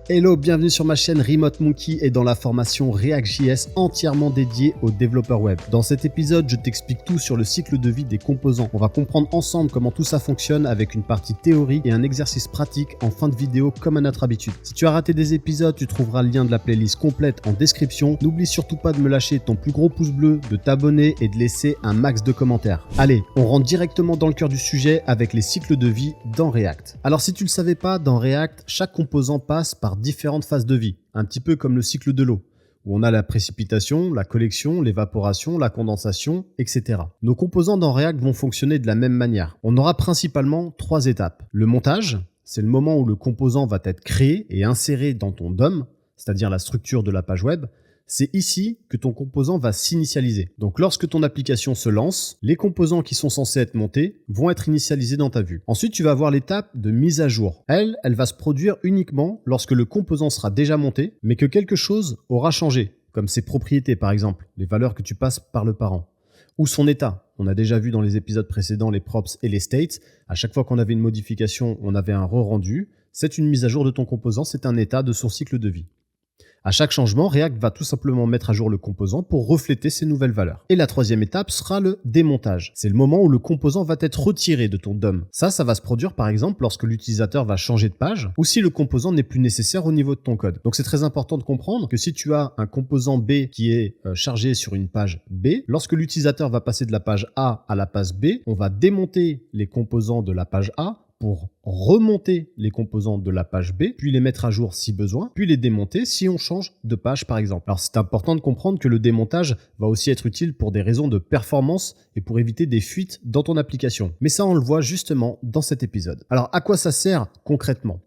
Hello, bienvenue sur ma chaîne Remote Monkey et dans la formation React.js entièrement dédiée aux développeurs web. Dans cet épisode, je t'explique tout sur le cycle de vie des composants. On va comprendre ensemble comment tout ça fonctionne avec une partie théorie et un exercice pratique en fin de vidéo comme à notre habitude. Si tu as raté des épisodes, tu trouveras le lien de la playlist complète en description. N'oublie surtout pas de me lâcher ton plus gros pouce bleu, de t'abonner et de laisser un max de commentaires. Allez, on rentre directement dans le cœur du sujet avec les cycles de vie dans React. Alors si tu ne le savais pas, dans React, chaque composant passe par différentes phases de vie, un petit peu comme le cycle de l'eau, où on a la précipitation, la collection, l'évaporation, la condensation, etc. Nos composants dans React vont fonctionner de la même manière. On aura principalement 3 étapes. Le montage, c'est le moment où le composant va être créé et inséré dans ton DOM, c'est-à-dire la structure de la page web. C'est ici que ton composant va s'initialiser. Donc lorsque ton application se lance, les composants qui sont censés être montés vont être initialisés dans ta vue. Ensuite, tu vas avoir l'étape de mise à jour. Elle va se produire uniquement lorsque le composant sera déjà monté, mais que quelque chose aura changé, comme ses propriétés par exemple, les valeurs que tu passes par le parent, ou son état. On a déjà vu dans les épisodes précédents les props et les states. À chaque fois qu'on avait une modification, on avait un re-rendu. C'est une mise à jour de ton composant, c'est un état de son cycle de vie. À chaque changement, React va tout simplement mettre à jour le composant pour refléter ces nouvelles valeurs. Et la troisième étape sera le démontage. C'est le moment où le composant va être retiré de ton DOM. Ça va se produire par exemple lorsque l'utilisateur va changer de page ou si le composant n'est plus nécessaire au niveau de ton code. Donc c'est très important de comprendre que si tu as un composant B qui est chargé sur une page B, lorsque l'utilisateur va passer de la page A à la page B, on va démonter les composants de la page A pour remonter les composants de la page B, puis les mettre à jour si besoin, puis les démonter si on change de page par exemple. Alors c'est important de comprendre que le démontage va aussi être utile pour des raisons de performance et pour éviter des fuites dans ton application. Mais ça on le voit justement dans cet épisode. Alors à quoi ça sert concrètement ?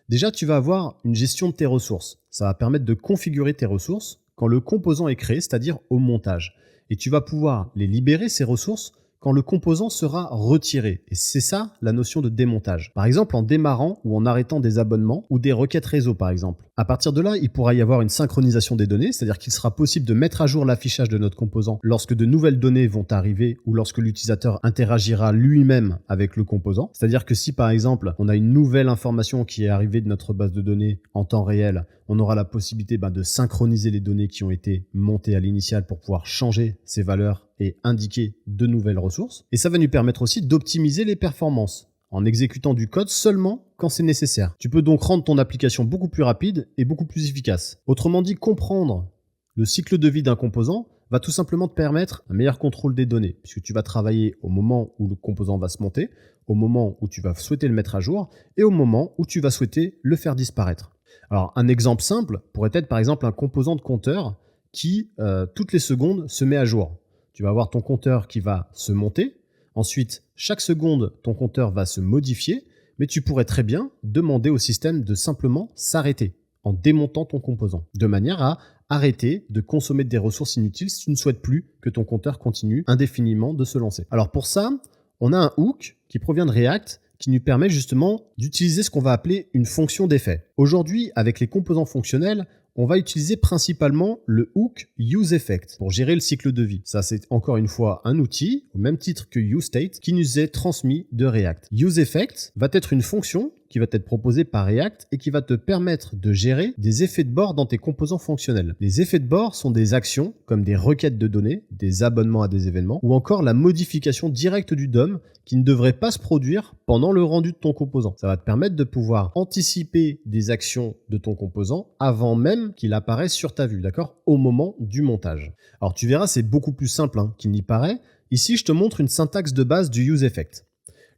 Déjà tu vas avoir une gestion de tes ressources. Ça va permettre de configurer tes ressources quand le composant est créé, c'est-à-dire au montage. Et tu vas pouvoir les libérer ces ressources quand le composant sera retiré. Et c'est ça la notion de démontage. Par exemple, en démarrant ou en arrêtant des abonnements ou des requêtes réseau par exemple. À partir de là, il pourra y avoir une synchronisation des données, c'est-à-dire qu'il sera possible de mettre à jour l'affichage de notre composant lorsque de nouvelles données vont arriver ou lorsque l'utilisateur interagira lui-même avec le composant. C'est-à-dire que si par exemple, on a une nouvelle information qui est arrivée de notre base de données en temps réel, on aura la possibilité de synchroniser les données qui ont été montées à l'initial pour pouvoir changer ces valeurs et indiquer de nouvelles ressources. Et ça va nous permettre aussi d'optimiser les performances en exécutant du code seulement quand c'est nécessaire. Tu peux donc rendre ton application beaucoup plus rapide et beaucoup plus efficace. Autrement dit, comprendre le cycle de vie d'un composant va tout simplement te permettre un meilleur contrôle des données, puisque tu vas travailler au moment où le composant va se monter, au moment où tu vas souhaiter le mettre à jour et au moment où tu vas souhaiter le faire disparaître. Alors un exemple simple pourrait être par exemple un composant de compteur qui toutes les secondes se met à jour. Tu vas avoir ton compteur qui va se monter. Ensuite, chaque seconde, ton compteur va se modifier, mais tu pourrais très bien demander au système de simplement s'arrêter en démontant ton composant, de manière à arrêter de consommer des ressources inutiles si tu ne souhaites plus que ton compteur continue indéfiniment de se lancer. Alors pour ça, on a un hook qui provient de React qui nous permet justement d'utiliser ce qu'on va appeler une fonction d'effet. Aujourd'hui, avec les composants fonctionnels, on va utiliser principalement le hook useEffect pour gérer le cycle de vie. Ça, c'est encore une fois un outil, au même titre que useState, qui nous est transmis de React. useEffect va être une fonction qui va être proposée par React et qui va te permettre de gérer des effets de bord dans tes composants fonctionnels. Les effets de bord sont des actions comme des requêtes de données, des abonnements à des événements ou encore la modification directe du DOM qui ne devrait pas se produire pendant le rendu de ton composant. Ça va te permettre de pouvoir anticiper des actions de ton composant avant même qu'il apparaisse sur ta vue, d'accord ? Au moment du montage. Alors tu verras, c'est beaucoup plus simple qu'il n'y paraît. Ici, je te montre une syntaxe de base du useEffect.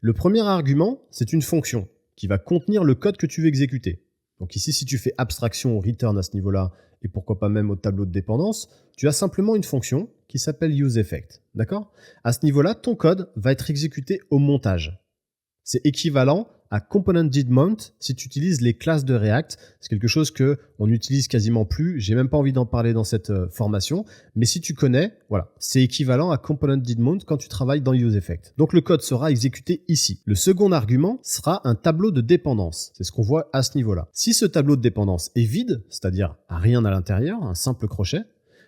Le premier argument, c'est une fonction qui va contenir le code que tu veux exécuter. Donc ici, si tu fais abstraction au return à ce niveau-là, et pourquoi pas même au tableau de dépendance, tu as simplement une fonction qui s'appelle useEffect. D'accord ? À ce niveau-là, ton code va être exécuté au montage. C'est équivalent à component.didMount si tu utilises les classes de React. C'est quelque chose que on n'utilise quasiment plus. J'ai même pas envie d'en parler dans cette formation. Mais si tu connais, voilà, c'est équivalent à component.didMount quand tu travailles dans useEffect. Donc le code sera exécuté ici. Le second argument sera un tableau de dépendance. C'est ce qu'on voit à ce niveau-là. Si ce tableau de dépendance est vide, c'est-à-dire rien à l'intérieur, un simple crochet,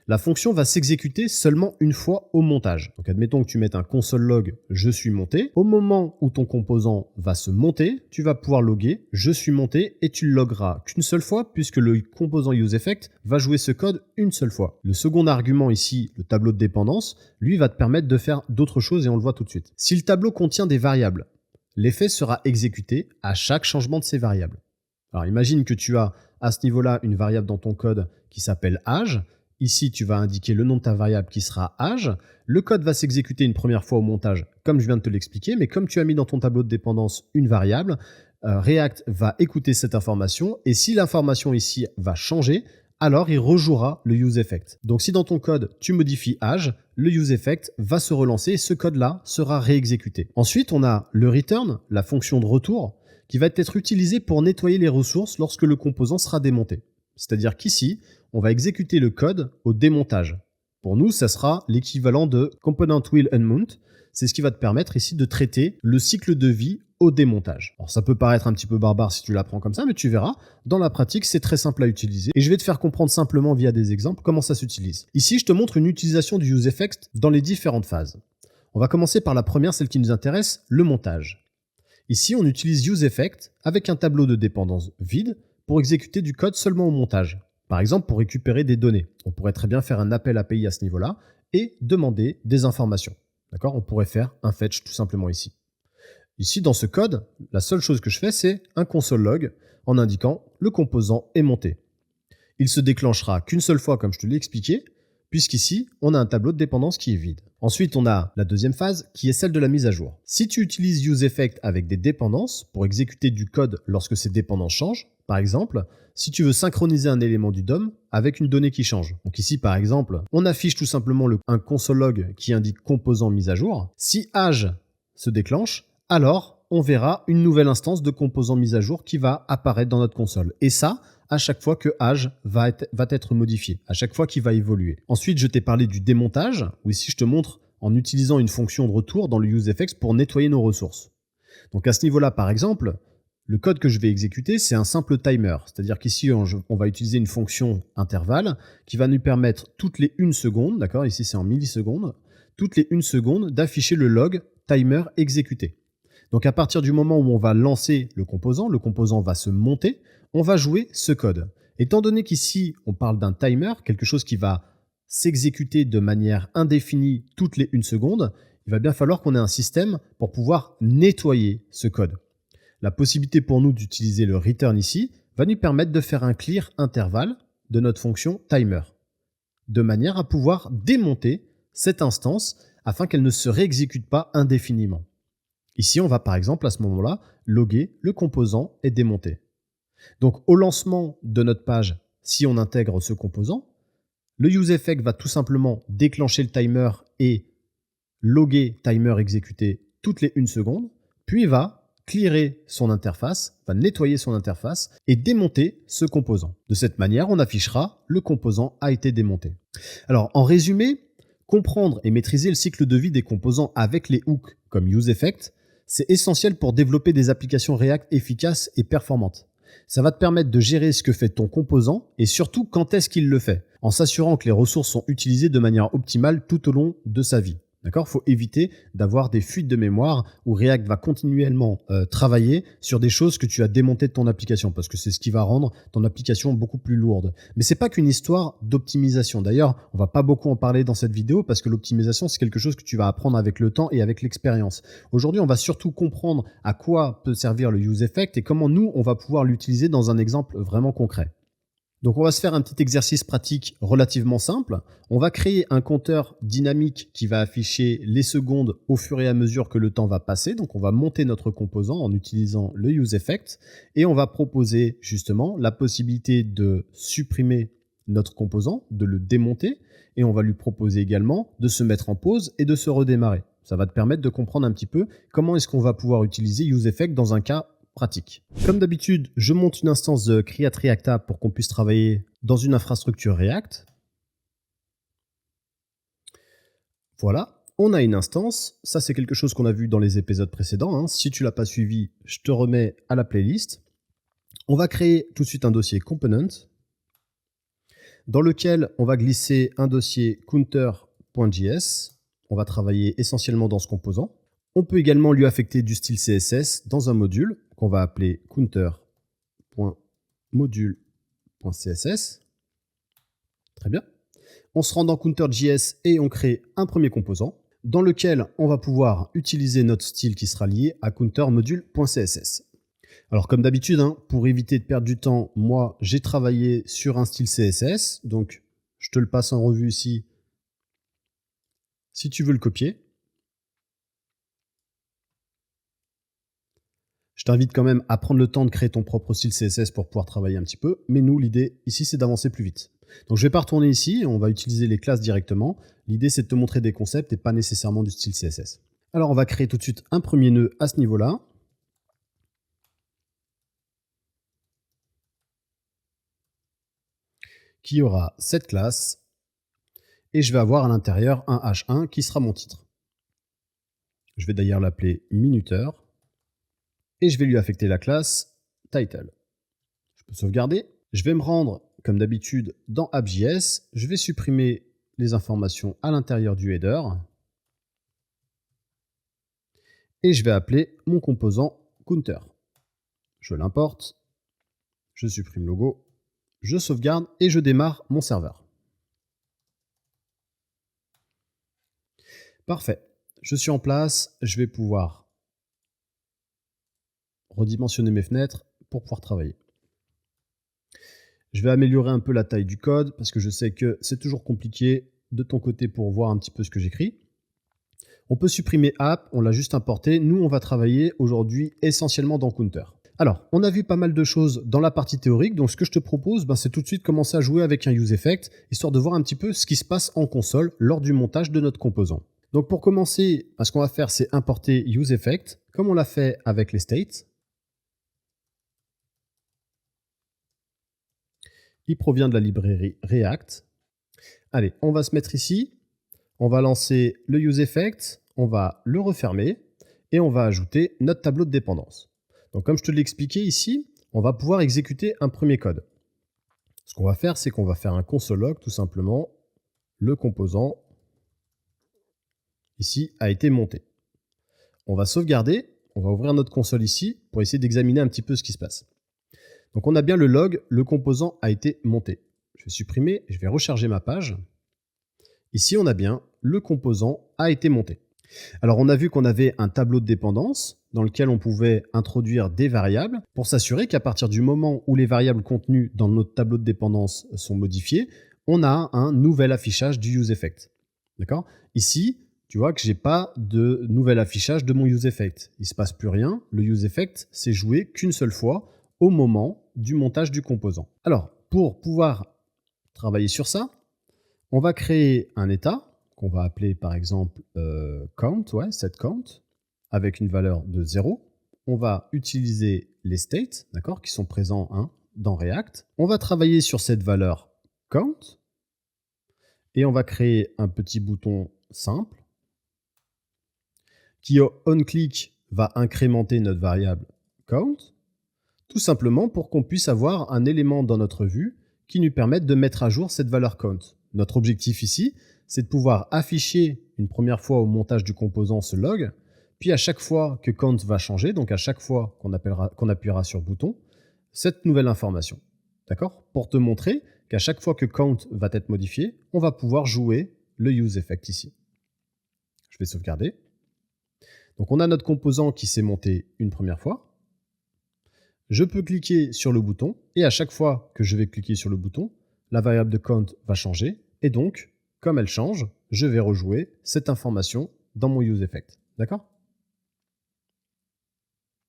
La fonction va s'exécuter seulement une fois au montage. Donc admettons que tu mettes un console log je suis monté. Au moment où ton composant va se monter, tu vas pouvoir loguer je suis monté et tu le logueras qu'une seule fois puisque le composant useEffect va jouer ce code une seule fois. Le second argument ici, le tableau de dépendance, lui va te permettre de faire d'autres choses et on le voit tout de suite. Si le tableau contient des variables, l'effet sera exécuté à chaque changement de ces variables. Alors imagine que tu as à ce niveau-là une variable dans ton code qui s'appelle âge. Ici, tu vas indiquer le nom de ta variable qui sera âge. Le code va s'exécuter une première fois au montage, comme je viens de te l'expliquer, mais comme tu as mis dans ton tableau de dépendance une variable, React va écouter cette information et si l'information ici va changer, alors il rejouera le useEffect. Donc si dans ton code, tu modifies âge, le useEffect va se relancer et ce code-là sera réexécuté. Ensuite, on a le return, la fonction de retour, qui va être utilisée pour nettoyer les ressources lorsque le composant sera démonté. C'est-à-dire qu'ici, on va exécuter le code au démontage. Pour nous, ça sera l'équivalent de component will unmount. C'est ce qui va te permettre ici de traiter le cycle de vie au démontage. Alors ça peut paraître un petit peu barbare si tu l'apprends comme ça, mais tu verras, dans la pratique, c'est très simple à utiliser. Et je vais te faire comprendre simplement via des exemples comment ça s'utilise. Ici, je te montre une utilisation du useEffect dans les différentes phases. On va commencer par la première, celle qui nous intéresse, le montage. Ici, on utilise useEffect avec un tableau de dépendance vide pour exécuter du code seulement au montage. Par exemple, pour récupérer des données. On pourrait très bien faire un appel API à ce niveau-là et demander des informations. D'accord ? On pourrait faire un fetch tout simplement ici. Ici, dans ce code, la seule chose que je fais, c'est un console log en indiquant le composant est monté. Il se déclenchera qu'une seule fois, comme je te l'ai expliqué, puisqu'ici, on a un tableau de dépendance qui est vide. Ensuite, on a la deuxième phase qui est celle de la mise à jour. Si tu utilises useEffect avec des dépendances pour exécuter du code lorsque ces dépendances changent, par exemple, si tu veux synchroniser un élément du DOM avec une donnée qui change. Donc ici, par exemple, on affiche tout simplement un console log qui indique composant mise à jour. Si âge se déclenche, alors on verra une nouvelle instance de composant mise à jour qui va apparaître dans notre console. Et ça, à chaque fois que âge va être modifié, à chaque fois qu'il va évoluer. Ensuite, je t'ai parlé du démontage, où ici je te montre en utilisant une fonction de retour dans le useEffect pour nettoyer nos ressources. Donc à ce niveau-là, par exemple, le code que je vais exécuter, c'est un simple timer. C'est-à-dire qu'ici, on va utiliser une fonction intervalle qui va nous permettre toutes les 1 seconde, d'accord, ici c'est en millisecondes, toutes les 1 seconde d'afficher le log timer exécuté. Donc à partir du moment où on va lancer le composant va se monter, on va jouer ce code. Étant donné qu'ici, on parle d'un timer, quelque chose qui va s'exécuter de manière indéfinie toutes les 1 seconde, il va bien falloir qu'on ait un système pour pouvoir nettoyer ce code. La possibilité pour nous d'utiliser le return ici va nous permettre de faire un clear intervalle de notre fonction timer, de manière à pouvoir démonter cette instance afin qu'elle ne se réexécute pas indéfiniment. Ici, on va par exemple à ce moment-là loguer le composant est démonté. Donc au lancement de notre page, si on intègre ce composant, le useEffect va tout simplement déclencher le timer et loguer timer exécuté toutes les 1 seconde, puis va clearer son interface, va nettoyer son interface et démonter ce composant. De cette manière, on affichera le composant a été démonté. Alors en résumé, comprendre et maîtriser le cycle de vie des composants avec les hooks comme useEffect, c'est essentiel pour développer des applications React efficaces et performantes. Ça va te permettre de gérer ce que fait ton composant et surtout quand est-ce qu'il le fait, en s'assurant que les ressources sont utilisées de manière optimale tout au long de sa vie. D'accord ? Il faut éviter d'avoir des fuites de mémoire où React va continuellement travailler sur des choses que tu as démontées de ton application parce que c'est ce qui va rendre ton application beaucoup plus lourde. Mais c'est pas qu'une histoire d'optimisation. D'ailleurs, on va pas beaucoup en parler dans cette vidéo parce que l'optimisation, c'est quelque chose que tu vas apprendre avec le temps et avec l'expérience. Aujourd'hui, on va surtout comprendre à quoi peut servir le useEffect et comment nous, on va pouvoir l'utiliser dans un exemple vraiment concret. Donc on va se faire un petit exercice pratique relativement simple. On va créer un compteur dynamique qui va afficher les secondes au fur et à mesure que le temps va passer. Donc on va monter notre composant en utilisant le useEffect et on va proposer justement la possibilité de supprimer notre composant, de le démonter et on va lui proposer également de se mettre en pause et de se redémarrer. Ça va te permettre de comprendre un petit peu comment est-ce qu'on va pouvoir utiliser useEffect dans un cas pratique. Comme d'habitude, je monte une instance de Create React App pour qu'on puisse travailler dans une infrastructure React. Voilà, on a une instance. Ça, c'est quelque chose qu'on a vu dans les épisodes précédents. Si tu ne l'as pas suivi, je te remets à la playlist. On va créer tout de suite un dossier component. dans lequel on va glisser un dossier counter.js. On va travailler essentiellement dans ce composant. On peut également lui affecter du style CSS dans un module qu'on va appeler counter.module.css. Très bien. On se rend dans counter.js et on crée un premier composant dans lequel on va pouvoir utiliser notre style qui sera lié à counter.module.css. Alors comme d'habitude, pour éviter de perdre du temps, moi j'ai travaillé sur un style CSS, donc je te le passe en revue ici si tu veux le copier. Je t'invite quand même à prendre le temps de créer ton propre style CSS pour pouvoir travailler un petit peu, mais nous l'idée ici c'est d'avancer plus vite. Donc je ne vais pas retourner ici, on va utiliser les classes directement. L'idée c'est de te montrer des concepts et pas nécessairement du style CSS. Alors on va créer tout de suite un premier nœud à ce niveau-là. Qui aura cette classe. Et je vais avoir à l'intérieur un H1 qui sera mon titre. Je vais d'ailleurs l'appeler minuteur. Et je vais lui affecter la classe title. Je peux sauvegarder. Je vais me rendre, comme d'habitude, dans app.js. Je vais supprimer les informations à l'intérieur du header. Et je vais appeler mon composant counter. Je l'importe. Je supprime logo. Je sauvegarde et je démarre mon serveur. Parfait. Je suis en place. Je vais pouvoir redimensionner mes fenêtres pour pouvoir travailler. Je vais améliorer un peu la taille du code parce que je sais que c'est toujours compliqué de ton côté pour voir un petit peu ce que j'écris. On peut supprimer app, on l'a juste importé. Nous, on va travailler aujourd'hui essentiellement dans Counter. Alors, on a vu pas mal de choses dans la partie théorique, donc ce que je te propose, c'est tout de suite commencer à jouer avec un useEffect, histoire de voir un petit peu ce qui se passe en console lors du montage de notre composant. Donc pour commencer, ce qu'on va faire, c'est importer useEffect, comme on l'a fait avec les states. Il provient de la librairie React. Allez, on va se mettre ici, on va lancer le useEffect, on va le refermer, et on va ajouter notre tableau de dépendance. Donc comme je te l'ai expliqué ici, on va pouvoir exécuter un premier code. Ce qu'on va faire, c'est qu'on va faire un console log, tout simplement. Le composant, ici, a été monté. On va sauvegarder, on va ouvrir notre console ici, pour essayer d'examiner un petit peu ce qui se passe. Donc on a bien le log, le composant a été monté. Je vais supprimer, je vais recharger ma page. Ici, on a bien le composant a été monté. Alors on a vu qu'on avait un tableau de dépendance dans lequel on pouvait introduire des variables pour s'assurer qu'à partir du moment où les variables contenues dans notre tableau de dépendance sont modifiées, on a un nouvel affichage du useEffect. D'accord ? Ici, tu vois que j'ai pas de nouvel affichage de mon useEffect. Il se passe plus rien. Le useEffect s'est joué qu'une seule fois au moment du montage du composant. Alors, pour pouvoir travailler sur ça, on va créer un état qu'on va appeler par exemple count, setCount, avec une valeur de 0. On va utiliser les states, d'accord, qui sont présents dans React. On va travailler sur cette valeur count et on va créer un petit bouton simple qui, au onClick, va incrémenter notre variable count, tout simplement pour qu'on puisse avoir un élément dans notre vue qui nous permette de mettre à jour cette valeur count. Notre objectif ici, c'est de pouvoir afficher une première fois au montage du composant ce log, puis à chaque fois que count va changer, donc à chaque fois qu'on appuiera sur bouton, cette nouvelle information. D'accord ? Pour te montrer qu'à chaque fois que count va être modifié, on va pouvoir jouer le useEffect ici. Je vais sauvegarder. Donc on a notre composant qui s'est monté une première fois. Je peux cliquer sur le bouton et à chaque fois que je vais cliquer sur le bouton, la variable de count va changer et donc, comme elle change, je vais rejouer cette information dans mon useEffect. D'accord ?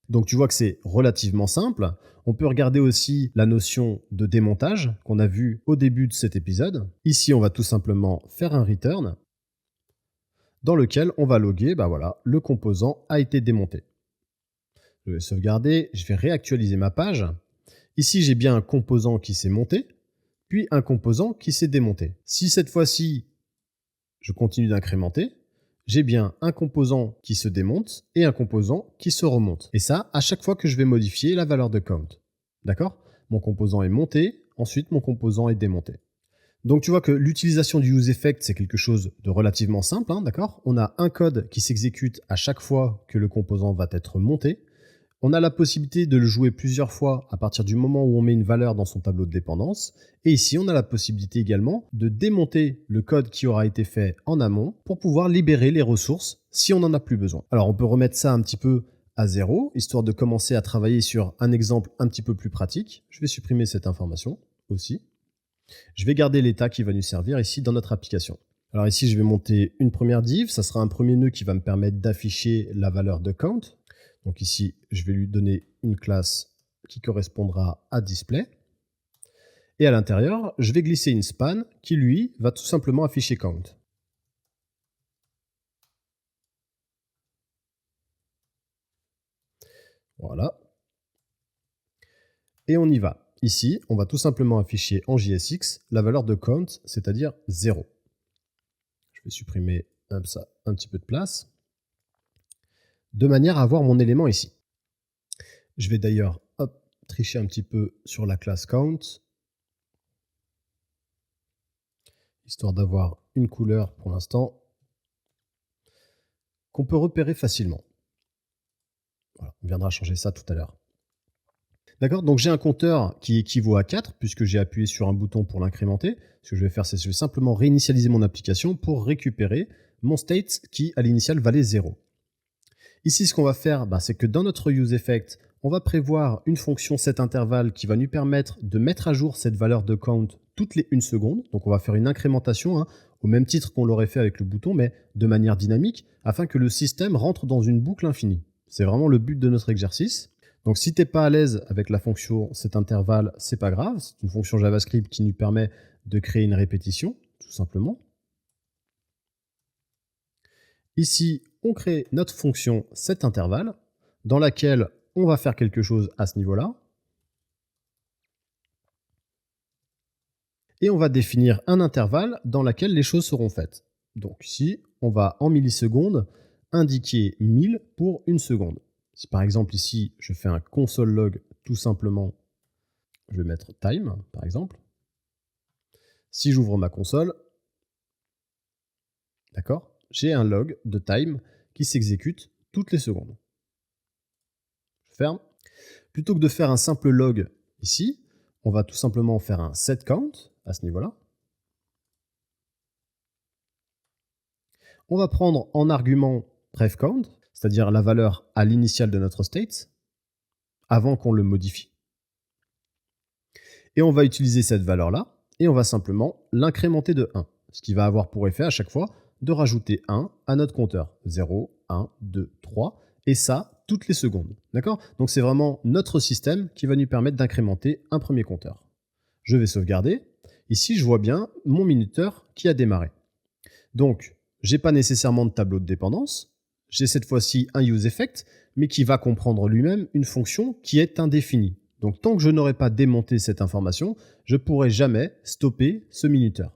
Donc tu vois que c'est relativement simple. On peut regarder aussi la notion de démontage qu'on a vue au début de cet épisode. Ici, on va tout simplement faire un return dans lequel on va loguer, le composant a été démonté. Je vais sauvegarder, je vais réactualiser ma page. Ici, j'ai bien un composant qui s'est monté, puis un composant qui s'est démonté. Si cette fois-ci, je continue d'incrémenter, j'ai bien un composant qui se démonte et un composant qui se remonte. Et ça, à chaque fois que je vais modifier la valeur de count. D'accord ? Mon composant est monté, ensuite mon composant est démonté. Donc tu vois que l'utilisation du useEffect, c'est quelque chose de relativement simple, hein, d'accord? On a un code qui s'exécute à chaque fois que le composant va être monté. On a la possibilité de le jouer plusieurs fois à partir du moment où on met une valeur dans son tableau de dépendance. Et ici, on a la possibilité également de démonter le code qui aura été fait en amont pour pouvoir libérer les ressources si on n'en a plus besoin. Alors on peut remettre ça un petit peu à zéro, histoire de commencer à travailler sur un exemple un petit peu plus pratique. Je vais supprimer cette information aussi. Je vais garder l'état qui va nous servir ici dans notre application. Alors ici, je vais monter une première div. Ça sera un premier nœud qui va me permettre d'afficher la valeur de count. Donc ici, je vais lui donner une classe qui correspondra à display. Et à l'intérieur, je vais glisser une span qui, lui, va tout simplement afficher count. Voilà. Et on y va. Ici, on va tout simplement afficher en JSX la valeur de count, c'est-à-dire 0. Je vais supprimer ça, un petit peu de place, de manière à avoir mon élément ici. Je vais d'ailleurs tricher un petit peu sur la classe count, histoire d'avoir une couleur pour l'instant qu'on peut repérer facilement. Voilà, on viendra changer ça tout à l'heure. D'accord, donc j'ai un compteur qui équivaut à 4 puisque j'ai appuyé sur un bouton pour l'incrémenter. Ce que je vais faire, c'est que je vais simplement réinitialiser mon application pour récupérer mon state qui, à l'initial, valait 0. Ici, ce qu'on va faire, c'est que dans notre useEffect, on va prévoir une fonction setInterval qui va nous permettre de mettre à jour cette valeur de count toutes les 1 seconde. Donc on va faire une incrémentation, au même titre qu'on l'aurait fait avec le bouton, mais de manière dynamique, afin que le système rentre dans une boucle infinie. C'est vraiment le but de notre exercice. Donc si tu n'es pas à l'aise avec la fonction setInterval, c'est pas grave. C'est une fonction JavaScript qui nous permet de créer une répétition, tout simplement. Ici, on crée notre fonction setInterval, dans laquelle on va faire quelque chose à ce niveau-là. Et on va définir un intervalle dans lequel les choses seront faites. Donc ici, on va en millisecondes indiquer 1000 pour 1 seconde. Si par exemple ici, je fais un console log tout simplement, je vais mettre time par exemple. Si j'ouvre ma console, d'accord, j'ai un log de time qui s'exécute toutes les secondes. Je ferme. Plutôt que de faire un simple log ici, on va tout simplement faire un setCount à ce niveau-là. On va prendre en argument prefCount, c'est-à-dire la valeur à l'initiale de notre state, avant qu'on le modifie. Et on va utiliser cette valeur-là, et on va simplement l'incrémenter de 1, ce qui va avoir pour effet à chaque fois de rajouter 1 à notre compteur. 0, 1, 2, 3, et ça, toutes les secondes. D'accord? Donc c'est vraiment notre système qui va nous permettre d'incrémenter un premier compteur. Je vais sauvegarder. Ici, je vois bien mon minuteur qui a démarré. Donc, j'ai pas nécessairement de tableau de dépendance. J'ai cette fois-ci un useEffect, mais qui va comprendre lui-même une fonction qui est indéfinie. Donc, tant que je n'aurai pas démonté cette information, je ne pourrai jamais stopper ce minuteur.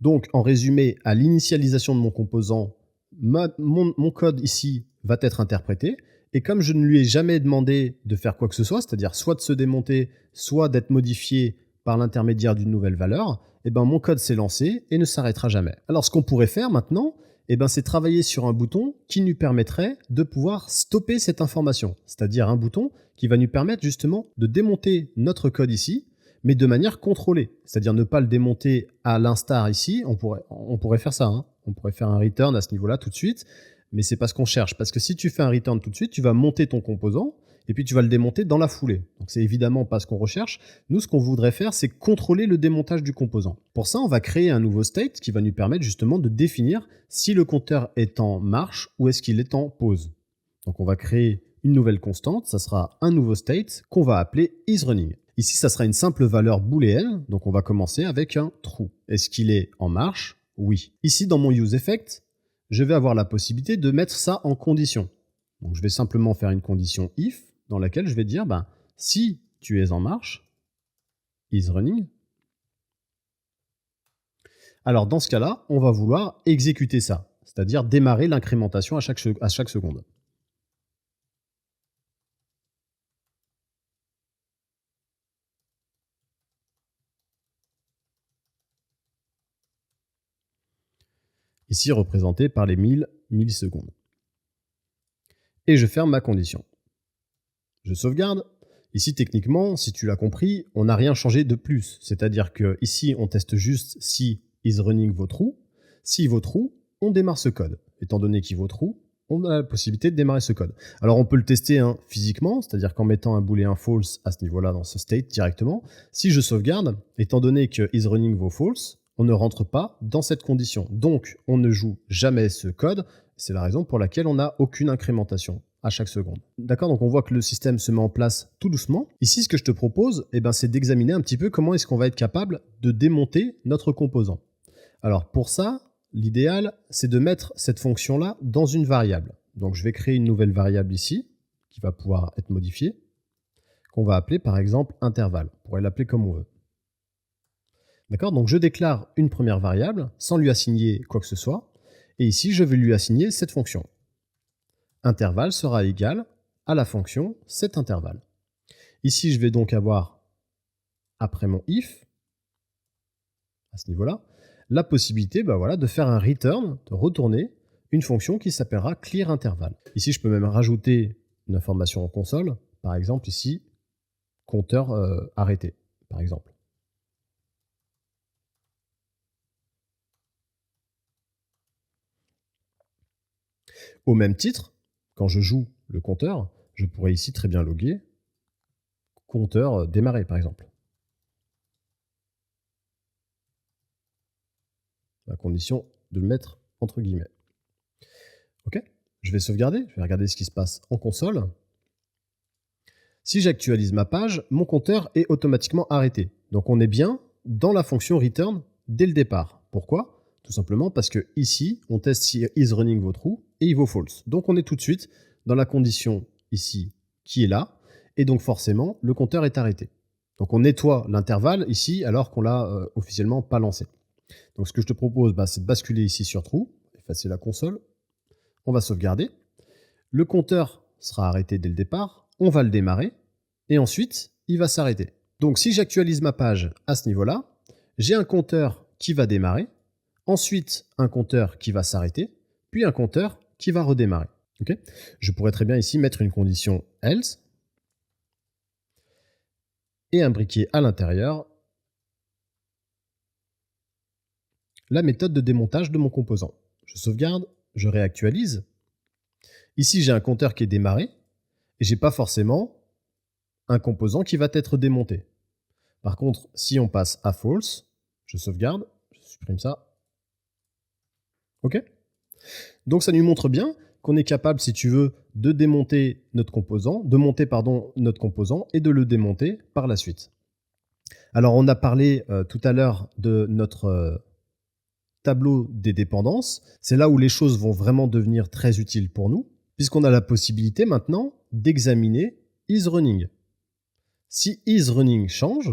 Donc, en résumé, à l'initialisation de mon composant, mon code ici va être interprété. Et comme je ne lui ai jamais demandé de faire quoi que ce soit, c'est-à-dire soit de se démonter, soit d'être modifié par l'intermédiaire d'une nouvelle valeur, mon code s'est lancé et ne s'arrêtera jamais. Alors ce qu'on pourrait faire maintenant, c'est travailler sur un bouton qui nous permettrait de pouvoir stopper cette information. C'est-à-dire un bouton qui va nous permettre justement de démonter notre code ici, mais de manière contrôlée. C'est-à-dire ne pas le démonter à l'instar ici. On pourrait faire ça. On pourrait faire un return à ce niveau-là tout de suite, mais c'est pas ce qu'on cherche. Parce que si tu fais un return tout de suite, tu vas monter ton composant, et puis tu vas le démonter dans la foulée. Donc c'est évidemment pas ce qu'on recherche. Nous, ce qu'on voudrait faire, c'est contrôler le démontage du composant. Pour ça, on va créer un nouveau state qui va nous permettre justement de définir si le compteur est en marche ou est-ce qu'il est en pause. Donc on va créer une nouvelle constante, ça sera un nouveau state qu'on va appeler isRunning. Ici, ça sera une simple valeur booléenne, donc on va commencer avec un true. Est-ce qu'il est en marche? Oui. Ici, dans mon useEffect, je vais avoir la possibilité de mettre ça en condition. Donc je vais simplement faire une condition if, dans laquelle je vais dire, si tu es en marche, isRunning, alors dans ce cas-là, on va vouloir exécuter ça, c'est-à-dire démarrer l'incrémentation à chaque seconde. ici représenté par les 1000 millisecondes. Et je ferme ma condition. Je sauvegarde. Ici, techniquement, si tu l'as compris, on n'a rien changé de plus. C'est-à-dire que ici, on teste juste si isRunning vaut true. S'il vaut true, on démarre ce code. Étant donné qu'il vaut true, on a la possibilité de démarrer ce code. Alors, on peut le tester physiquement, c'est-à-dire qu'en mettant un booléen false à ce niveau-là, dans ce state directement. Si je sauvegarde, étant donné que isRunning vaut false, on ne rentre pas dans cette condition. Donc, on ne joue jamais ce code. C'est la raison pour laquelle on n'a aucune incrémentation à chaque seconde. D'accord, donc on voit que le système se met en place tout doucement. Ici, ce que je te propose, c'est d'examiner un petit peu comment est-ce qu'on va être capable de démonter notre composant. Alors pour ça, l'idéal, c'est de mettre cette fonction-là dans une variable. Donc je vais créer une nouvelle variable ici, qui va pouvoir être modifiée, qu'on va appeler par exemple intervalle. On pourrait l'appeler comme on veut. D'accord, donc je déclare une première variable sans lui assigner quoi que ce soit. Et ici, je vais lui assigner cette fonction. Intervalle sera égal à la fonction cet intervalle. Ici, je vais donc avoir, après mon if, à ce niveau-là, la possibilité de faire un return, de retourner une fonction qui s'appellera clearInterval. Ici, je peux même rajouter une information en console, par exemple ici, compteur arrêté, par exemple. Au même titre, quand je joue le compteur, je pourrais ici très bien loguer compteur démarré, par exemple. À condition de le mettre entre guillemets. Ok, je vais sauvegarder, je vais regarder ce qui se passe en console. Si j'actualise ma page, mon compteur est automatiquement arrêté. Donc on est bien dans la fonction return dès le départ. Pourquoi? Tout simplement parce que ici, on teste si isRunning vaut true et il vaut false. Donc on est tout de suite dans la condition ici qui est là, et donc forcément, le compteur est arrêté. Donc on nettoie l'intervalle ici alors qu'on l'a officiellement pas lancé. Donc ce que je te propose, c'est de basculer ici sur true, effacer la console, on va sauvegarder. Le compteur sera arrêté dès le départ, on va le démarrer, et ensuite, il va s'arrêter. Donc si j'actualise ma page à ce niveau-là, j'ai un compteur qui va démarrer, ensuite un compteur qui va s'arrêter, puis un compteur qui va redémarrer. Okay, je pourrais très bien ici mettre une condition else, et imbriquer à l'intérieur la méthode de démontage de mon composant. Je sauvegarde, je réactualise. Ici, j'ai un compteur qui est démarré et j'ai pas forcément un composant qui va être démonté. Par contre, si on passe à false, je sauvegarde, je supprime ça. OK? Donc ça nous montre bien qu'on est capable, si tu veux, de démonter notre composant, de monter notre composant et de le démonter par la suite. Alors on a parlé tout à l'heure de notre tableau des dépendances. C'est là où les choses vont vraiment devenir très utiles pour nous, puisqu'on a la possibilité maintenant d'examiner isRunning. Si isRunning change,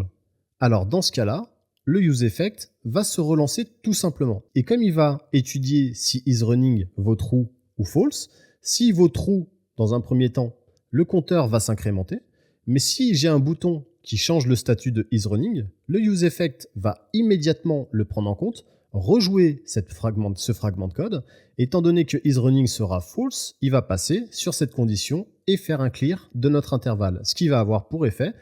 alors dans ce cas-là, le useEffect va se relancer tout simplement. Et comme il va étudier si isRunning vaut true ou false, s'il vaut true dans un premier temps, le compteur va s'incrémenter. Mais si j'ai un bouton qui change le statut de isRunning, le useEffect va immédiatement le prendre en compte, rejouer ce fragment de code. Étant donné que isRunning sera false, il va passer sur cette condition et faire un clear de notre intervalle. Ce qui va avoir pour effet,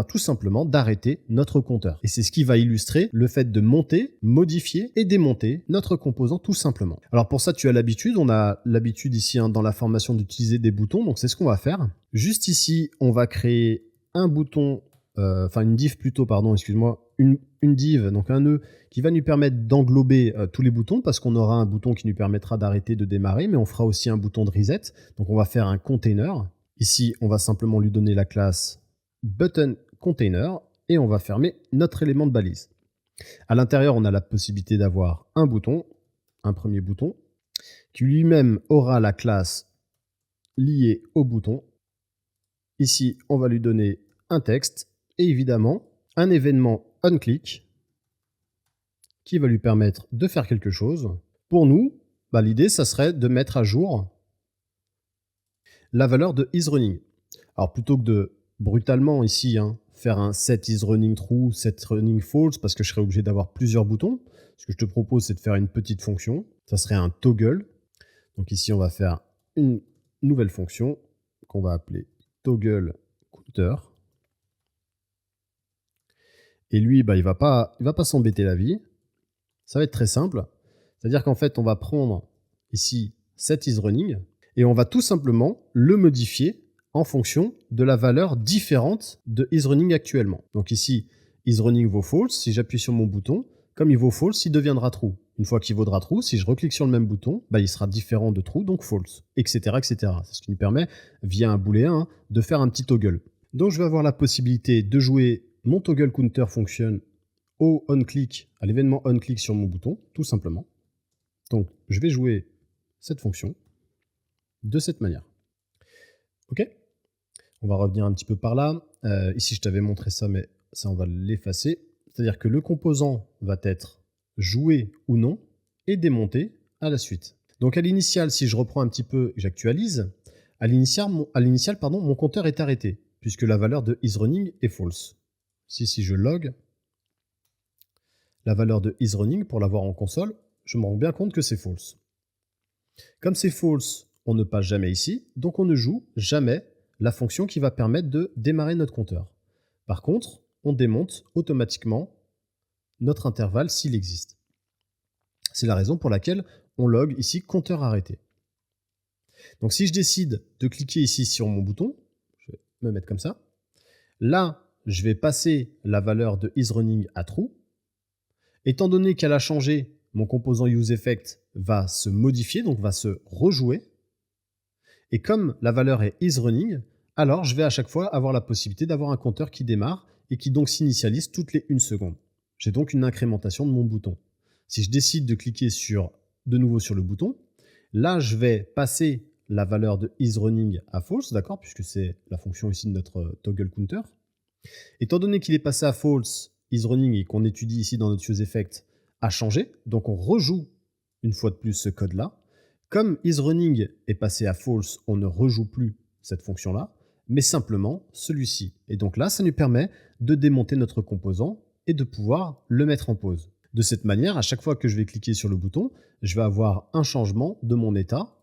tout simplement d'arrêter notre compteur. Et c'est ce qui va illustrer le fait de monter, modifier et démonter notre composant tout simplement. Alors pour ça, tu as l'habitude, on a l'habitude ici dans la formation d'utiliser des boutons, donc c'est ce qu'on va faire. Juste ici, on va créer un bouton, une div plutôt, pardon, excuse-moi, une div, donc un nœud qui va nous permettre d'englober tous les boutons parce qu'on aura un bouton qui nous permettra d'arrêter, de démarrer, mais on fera aussi un bouton de reset. Donc on va faire un container. Ici, on va simplement lui donner la classe button container et on va fermer notre élément de balise. À l'intérieur, on a la possibilité d'avoir un bouton, un premier bouton, qui lui-même aura la classe liée au bouton. Ici, on va lui donner un texte et évidemment un événement onClick qui va lui permettre de faire quelque chose. Pour nous, l'idée, ça serait de mettre à jour la valeur de isRunning. Alors plutôt que de brutalement ici faire un set isRunning true, set running false, parce que je serais obligé d'avoir plusieurs boutons, ce que je te propose, c'est de faire une petite fonction Ça serait un toggle. Donc ici, on va faire une nouvelle fonction qu'on va appeler toggle counter. Et lui, il va pas s'embêter la vie. Ça va être très simple. C'est-à-dire qu'en fait, on va prendre ici set isRunning et on va tout simplement le modifier en fonction de la valeur différente de isRunning actuellement. Donc ici, isRunning vaut false. Si j'appuie sur mon bouton, comme il vaut false, il deviendra true. Une fois qu'il vaudra true, si je reclique sur le même bouton, il sera différent de true, donc false, etc. etc. C'est ce qui nous permet, via un booléen, de faire un petit toggle. Donc je vais avoir la possibilité de jouer mon toggle counter function au onClick, à l'événement onClick sur mon bouton, tout simplement. Donc je vais jouer cette fonction de cette manière. Ok ? On va revenir un petit peu par là. Ici, je t'avais montré ça, mais ça, on va l'effacer. C'est-à-dire que le composant va être joué ou non et démonté à la suite. Donc à l'initial, si je reprends un petit peu et j'actualise, à l'initial, mon compteur est arrêté, puisque la valeur de isRunning est false. Si je log la valeur de isRunning pour l'avoir en console, je me rends bien compte que c'est false. Comme c'est false, on ne passe jamais ici, donc on ne joue jamais la fonction qui va permettre de démarrer notre compteur. Par contre, on démonte automatiquement notre intervalle s'il existe. C'est la raison pour laquelle on log ici compteur arrêté. Donc si je décide de cliquer ici sur mon bouton, je vais me mettre comme ça, là, je vais passer la valeur de isRunning à true. Étant donné qu'elle a changé, mon composant useEffect va se modifier, donc va se rejouer. Et comme la valeur est isRunning, alors je vais à chaque fois avoir la possibilité d'avoir un compteur qui démarre et qui donc s'initialise toutes les 1 seconde. J'ai donc une incrémentation de mon bouton. Si je décide de cliquer de nouveau sur le bouton, là je vais passer la valeur de isRunning à false, d'accord, puisque c'est la fonction ici de notre toggle counter. Étant donné qu'il est passé à false, isRunning, et qu'on étudie ici dans notre useEffect, a changé, donc on rejoue une fois de plus ce code-là. Comme isRunning est passé à false, on ne rejoue plus cette fonction-là, mais simplement celui-ci. Et donc là, ça nous permet de démonter notre composant et de pouvoir le mettre en pause. De cette manière, à chaque fois que je vais cliquer sur le bouton, je vais avoir un changement de mon état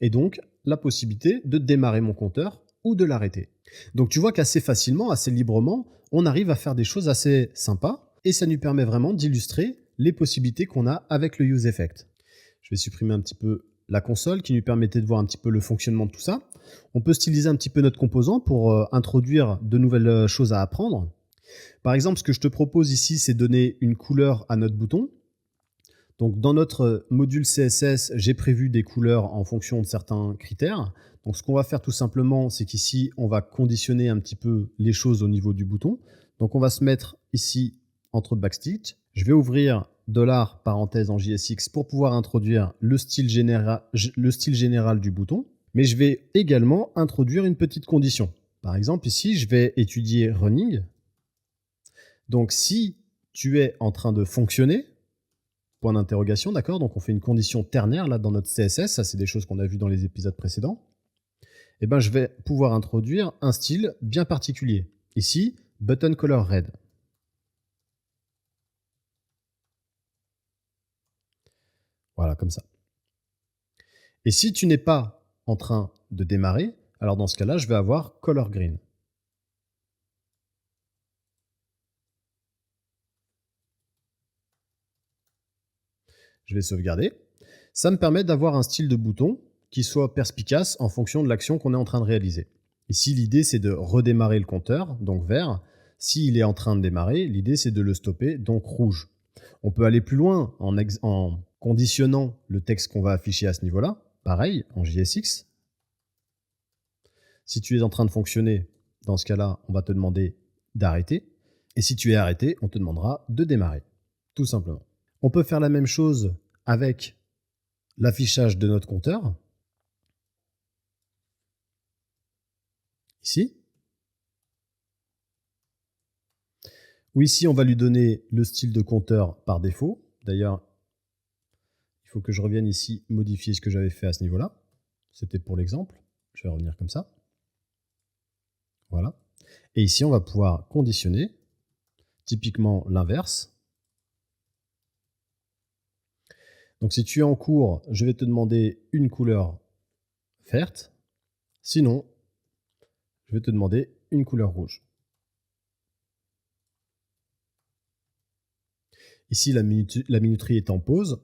et donc la possibilité de démarrer mon compteur ou de l'arrêter. Donc tu vois qu'assez facilement, assez librement, on arrive à faire des choses assez sympas et ça nous permet vraiment d'illustrer les possibilités qu'on a avec le useEffect. Je vais supprimer un petit peu la console qui nous permettait de voir un petit peu le fonctionnement de tout ça. On peut styliser un petit peu notre composant pour introduire de nouvelles choses à apprendre. Par exemple, ce que je te propose ici, c'est donner une couleur à notre bouton. Donc dans notre module CSS, j'ai prévu des couleurs en fonction de certains critères. Donc ce qu'on va faire tout simplement, c'est qu'ici, on va conditionner un petit peu les choses au niveau du bouton. Donc on va se mettre ici entre backstitch. Je vais ouvrir $, en JSX pour pouvoir introduire le style général du bouton. Mais je vais également introduire une petite condition. Par exemple, ici, je vais étudier running. Donc si tu es en train de fonctionner, point d'interrogation, d'accord? Donc on fait une condition ternaire là dans notre CSS, ça c'est des choses qu'on a vues dans les épisodes précédents. Et je vais pouvoir introduire un style bien particulier. Ici, button color red. Voilà, comme ça. Et si tu n'es pas en train de démarrer, alors dans ce cas-là, je vais avoir color green. Je vais sauvegarder. Ça me permet d'avoir un style de bouton qui soit perspicace en fonction de l'action qu'on est en train de réaliser. Ici, l'idée, c'est de redémarrer le compteur, donc vert. S'il est en train de démarrer, l'idée, c'est de le stopper, donc rouge. On peut aller plus loin en conditionnant le texte qu'on va afficher à ce niveau-là. Pareil, en JSX. Si tu es en train de fonctionner, dans ce cas-là, on va te demander d'arrêter. Et si tu es arrêté, on te demandera de démarrer, tout simplement. On peut faire la même chose avec l'affichage de notre compteur. Ici. Ou ici, on va lui donner le style de compteur par défaut. D'ailleurs, il faut que je revienne ici modifier ce que j'avais fait à ce niveau-là. C'était pour l'exemple. Je vais revenir comme ça. Voilà. Et ici, on va pouvoir conditionner, typiquement l'inverse. Donc si tu es en cours, je vais te demander une couleur verte. Sinon, je vais te demander une couleur rouge. Ici, la minuterie est en pause.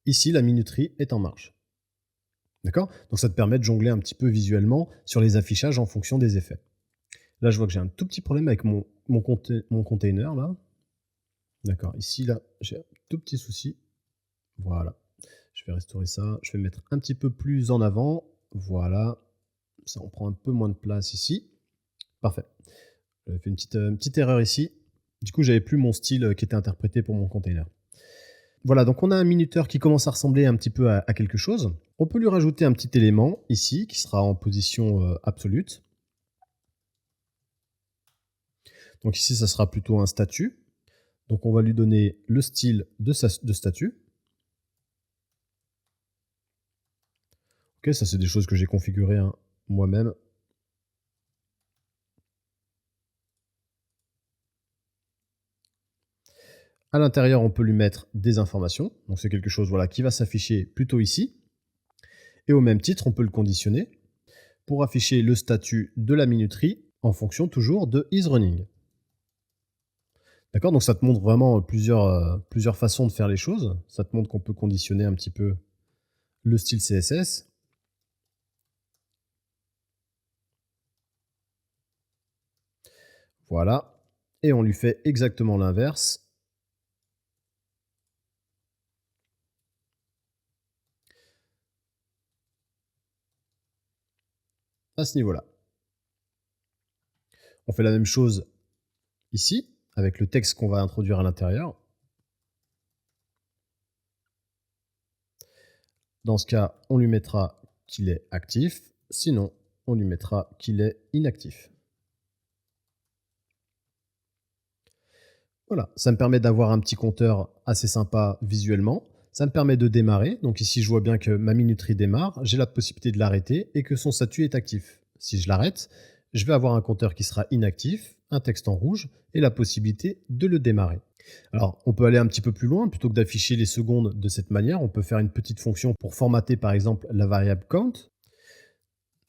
Ici, la minuterie est en marche. D'accord? Donc ça te permet de jongler un petit peu visuellement sur les affichages en fonction des effets. Là, je vois que j'ai un tout petit problème avec mon container, là. D'accord, ici, là, j'ai un tout petit souci. Voilà. Je vais restaurer ça. Je vais mettre un petit peu plus en avant. Voilà. Ça, on prend un peu moins de place ici. Parfait. J'avais fait une petite erreur ici. Du coup, j'avais plus mon style qui était interprété pour mon container. Voilà, donc on a un minuteur qui commence à ressembler un petit peu à quelque chose. On peut lui rajouter un petit élément ici qui sera en position absolue. Donc ici, ça sera plutôt un statut. Donc on va lui donner le style de statut. Ok, ça c'est des choses que j'ai configurées moi-même. À l'intérieur, on peut lui mettre des informations. Donc c'est quelque chose voilà, qui va s'afficher plutôt ici. Et au même titre, on peut le conditionner pour afficher le statut de la minuterie en fonction toujours de isRunning. D'accord? Donc ça te montre vraiment plusieurs façons de faire les choses. Ça te montre qu'on peut conditionner un petit peu le style CSS. Voilà. Et on lui fait exactement l'inverse. À ce niveau-là. On fait la même chose ici, avec le texte qu'on va introduire à l'intérieur. Dans ce cas, on lui mettra qu'il est actif. Sinon, on lui mettra qu'il est inactif. Voilà, ça me permet d'avoir un petit compteur assez sympa visuellement. Ça me permet de démarrer. Donc ici, je vois bien que ma minuterie démarre. J'ai la possibilité de l'arrêter et que son statut est actif. Si je l'arrête, je vais avoir un compteur qui sera inactif, un texte en rouge et la possibilité de le démarrer. Alors, on peut aller un petit peu plus loin. Plutôt que d'afficher les secondes de cette manière, on peut faire une petite fonction pour formater par exemple la variable count.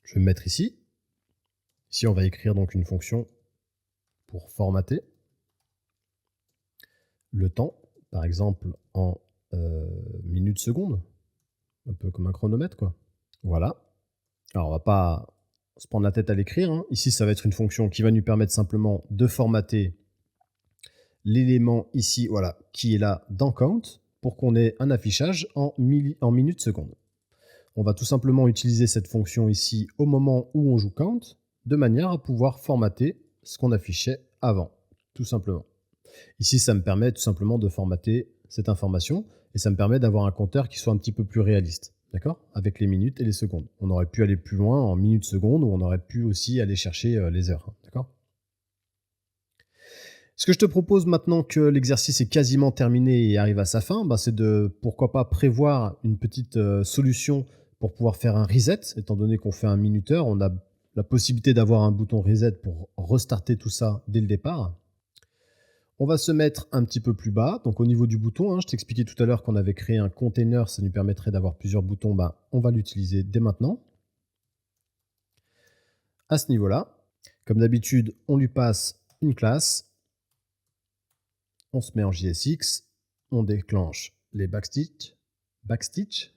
Je vais me mettre ici. Ici, on va écrire donc une fonction pour formater le temps, par exemple en minutes secondes, un peu comme un chronomètre, quoi. Voilà. Alors, on va pas se prendre la tête à l'écrire, hein. Ici, ça va être une fonction qui va nous permettre simplement de formater l'élément ici, voilà, qui est là dans count, pour qu'on ait un affichage en minutes secondes. On va tout simplement utiliser cette fonction ici au moment où on joue count, de manière à pouvoir formater ce qu'on affichait avant, tout simplement. Ici, ça me permet tout simplement de formater cette information et ça me permet d'avoir un compteur qui soit un petit peu plus réaliste, d'accord? Avec les minutes et les secondes. On aurait pu aller plus loin en minutes secondes ou on aurait pu aussi aller chercher les heures, d'accord? Ce que je te propose maintenant que l'exercice est quasiment terminé et arrive à sa fin, bah, c'est de, pourquoi pas, prévoir une petite solution pour pouvoir faire un reset. Étant donné qu'on fait un minuteur, on a la possibilité d'avoir un bouton reset pour restarter tout ça dès le départ. On va se mettre un petit peu plus bas, donc au niveau du bouton, hein, je t'expliquais tout à l'heure qu'on avait créé un container, ça nous permettrait d'avoir plusieurs boutons, bah, on va l'utiliser dès maintenant. À ce niveau-là, comme d'habitude, on lui passe une classe, on se met en JSX, on déclenche les backstitch,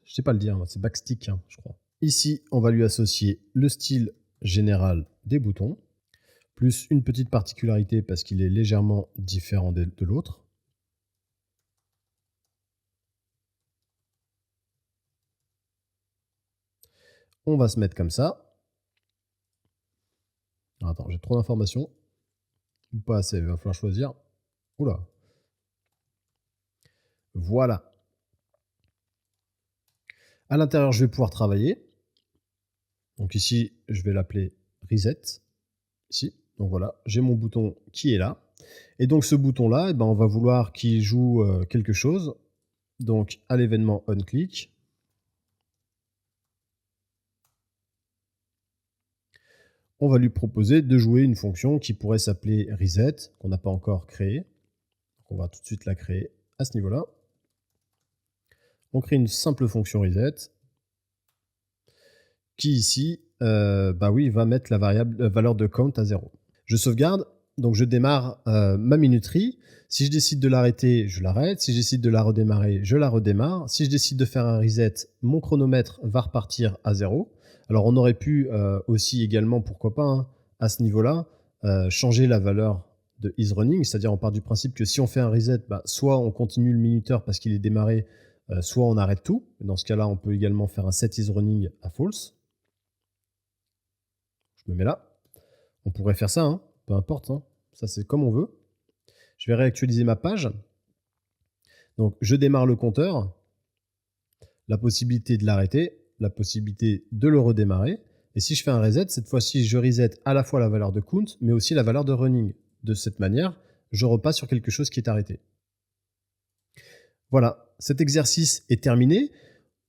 je sais pas le dire, c'est backstick, hein, je crois. Ici, on va lui associer le style général des boutons, plus une petite particularité parce qu'il est légèrement différent de l'autre. On va se mettre comme ça. Alors, attends, j'ai trop d'informations. Ou pas assez, il va falloir choisir. Oula. Voilà. À l'intérieur, je vais pouvoir travailler. Donc ici, je vais l'appeler Reset. Ici. Donc voilà, j'ai mon bouton qui est là. Et donc ce bouton-là, eh ben, on va vouloir qu'il joue quelque chose. Donc à l'événement onClick, on va lui proposer de jouer une fonction qui pourrait s'appeler Reset, qu'on n'a pas encore créée. On va tout de suite la créer à ce niveau-là. On crée une simple fonction reset qui ici, va mettre la valeur de count à 0. Je sauvegarde, donc je démarre ma minuterie. Si je décide de l'arrêter, je l'arrête. Si je décide de la redémarrer, je la redémarre. Si je décide de faire un reset, mon chronomètre va repartir à 0. Alors on aurait pu aussi également, pourquoi pas, hein, à ce niveau-là, changer la valeur de isRunning, c'est-à-dire on part du principe que si on fait un reset, soit on continue le minuteur parce qu'il est démarré, soit on arrête tout. Dans ce cas-là, on peut également faire un set isRunning à false. Je me mets là. On pourrait faire ça, hein, peu importe, hein. Ça c'est comme on veut. Je vais réactualiser ma page. Donc je démarre le compteur, la possibilité de l'arrêter, la possibilité de le redémarrer. Et si je fais un reset, cette fois-ci je reset à la fois la valeur de count, mais aussi la valeur de running. De cette manière, je repasse sur quelque chose qui est arrêté. Voilà, cet exercice est terminé.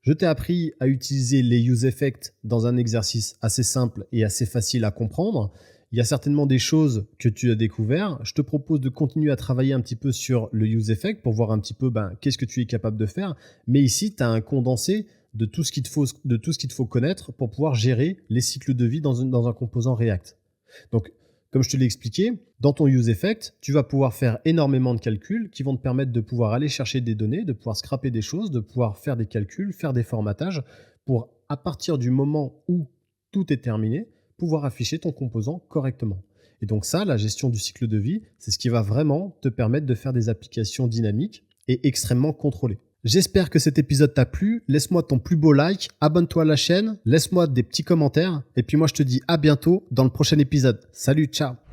Je t'ai appris à utiliser les use effects dans un exercice assez simple et assez facile à comprendre. Il y a certainement des choses que tu as découvert. Je te propose de continuer à travailler un petit peu sur le use effect pour voir un petit peu qu'est-ce que tu es capable de faire. Mais ici, tu as un condensé de tout ce qu'il te faut connaître pour pouvoir gérer les cycles de vie dans un composant React. Donc, comme je te l'ai expliqué, dans ton use effect, tu vas pouvoir faire énormément de calculs qui vont te permettre de pouvoir aller chercher des données, de pouvoir scraper des choses, de pouvoir faire des calculs, faire des formatages pour, à partir du moment où tout est terminé, pouvoir afficher ton composant correctement. Et donc ça, la gestion du cycle de vie, c'est ce qui va vraiment te permettre de faire des applications dynamiques et extrêmement contrôlées. J'espère que cet épisode t'a plu. Laisse-moi ton plus beau like, abonne-toi à la chaîne, laisse-moi des petits commentaires. Et puis moi, je te dis à bientôt dans le prochain épisode. Salut, ciao!